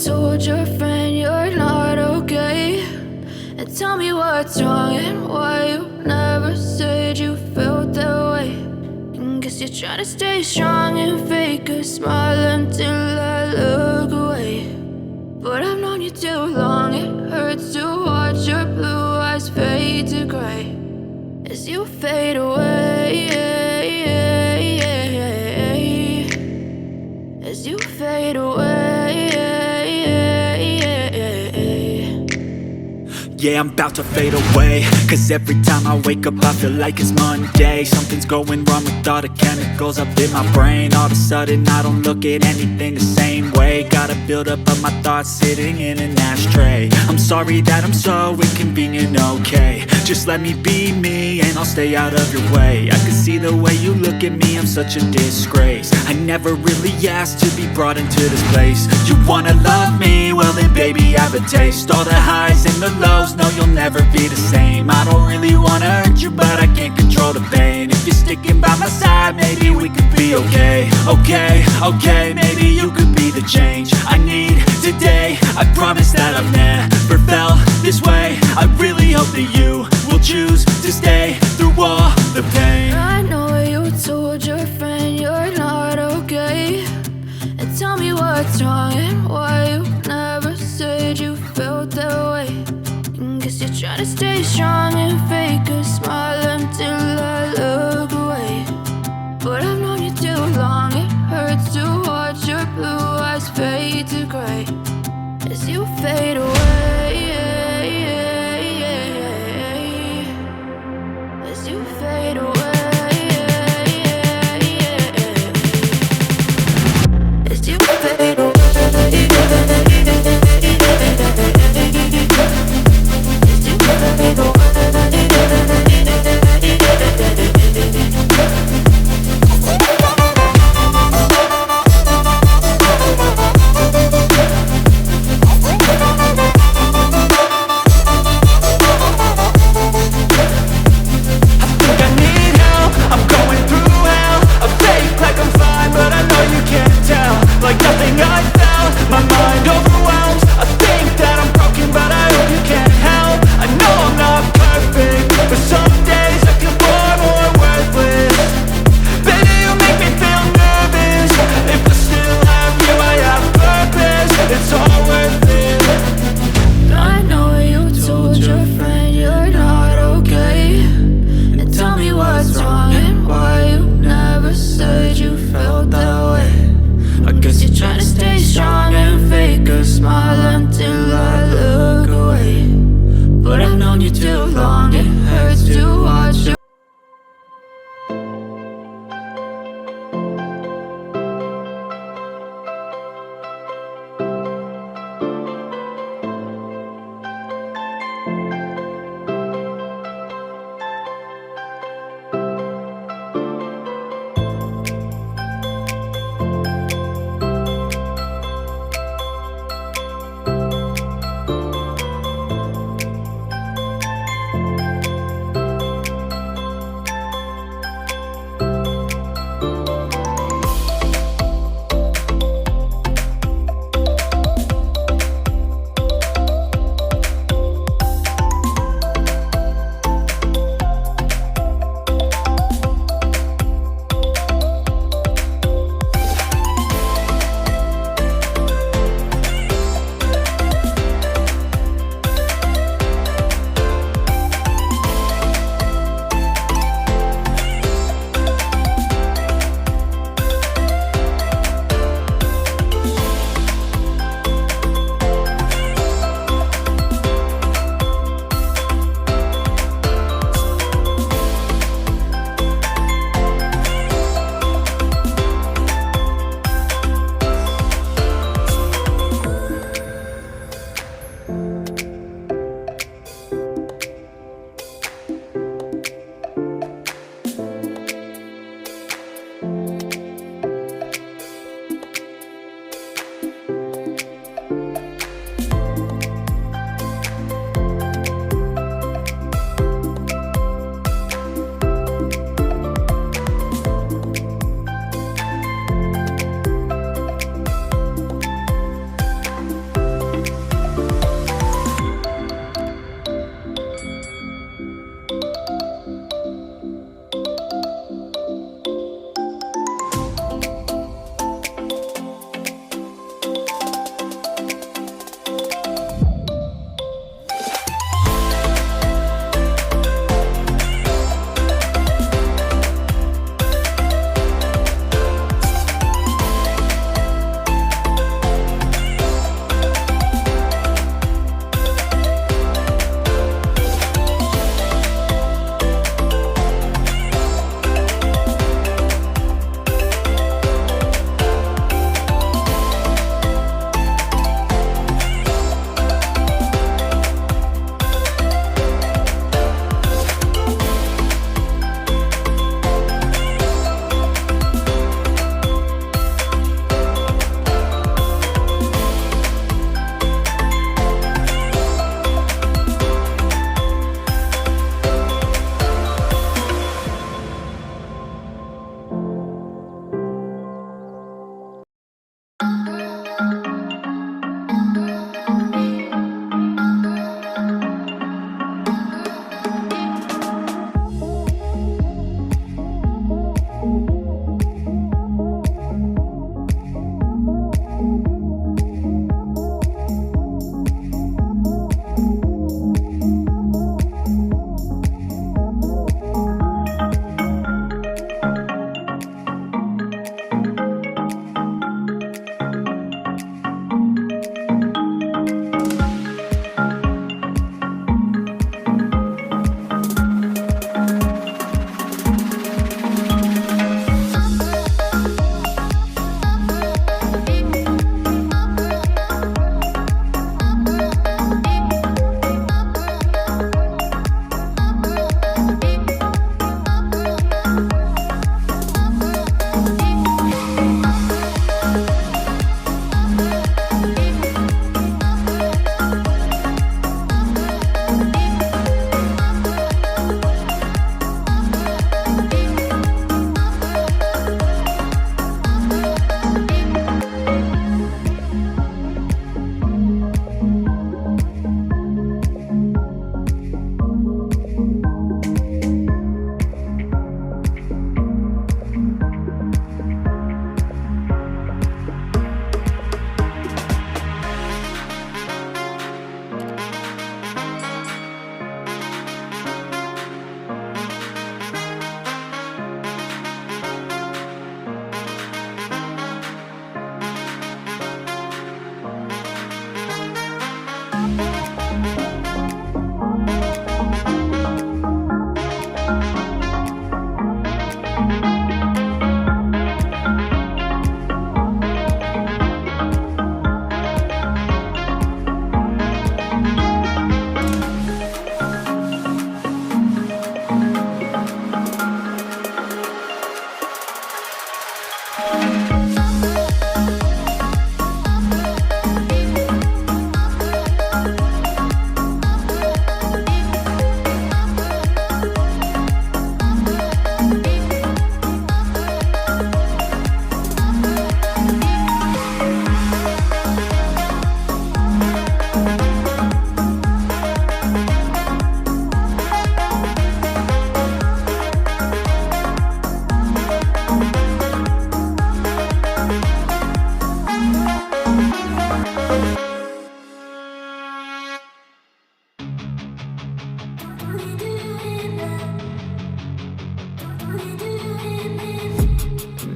told your friend you're not okay, and tell me what's wrong and why you never said you felt that way. And guess you're trying to stay strong and fake a smile until I look away. But I've known you too long, it hurts to watch your blue eyes fade to gray as you fade away, as you fade away. Yeah, I'm about to fade away, cause every time I wake up I feel like it's Monday. Something's going wrong with all the chemicals up in my brain. All of a sudden I don't look at anything the same way. Gotta build up of my thoughts sitting in an ashtray. I'm sorry that I'm so inconvenient, okay. Just let me be me and I'll stay out of your way. I can see the way you look at me, I'm such a disgrace. I never really asked to be brought into this place. You wanna love me? Well then baby I have a taste. All the highs and the lows, no you'll never be the same. I don't really wanna hurt you but I can't control the pain. If you're sticking by my side maybe we could be okay. Okay, maybe you could be the change I need today. I promise that I've never felt this way. I really hope that you will choose to stay through all the pain. I know you told your friend you're not okay, and tell me what's wrong and why you never said you felt that way. And guess you're trying to stay strong and fake a smile until I look away. But I've known you too long, it hurts to watch your blue eyes fade to gray as you fade away, as you fade away, as you fade away.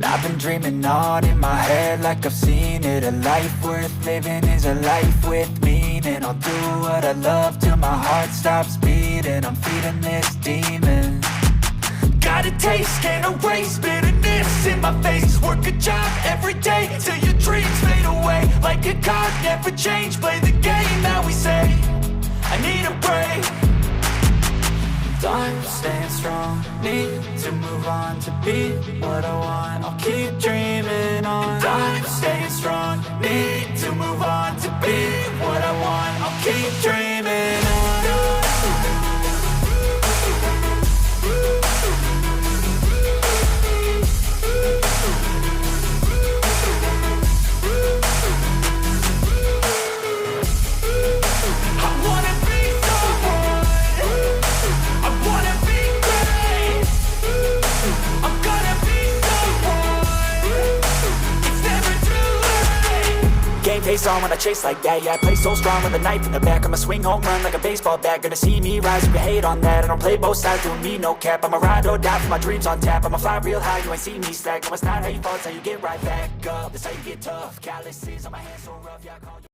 And I've been dreaming on in my head like I've seen it. A life worth living is a life with meaning. I'll do what I love till my heart stops beating. I'm feeding this demon. Got a taste, can't erase bitterness in my face. Work a job every day till your dreams fade away. Like a card, never change, play the game that we say. I need a break. I'm staying strong, need to move on to be what I want. I'll keep dreaming on. I'm staying strong, need to move on to be what I want. I'll keep dreaming on. Game face on when I chase like that. Yeah, I play so strong with a knife in the back. I'ma swing home run like a baseball bat. Gonna see me rise, you can hate on that. I don't play both sides, doing me no cap. I'ma ride or die for my dreams on tap. I'ma fly real high, you ain't see me slack. No, it's not how you fall, it's how you get right back up. That's how you get tough. Calluses on my hands so rough, yeah, I call you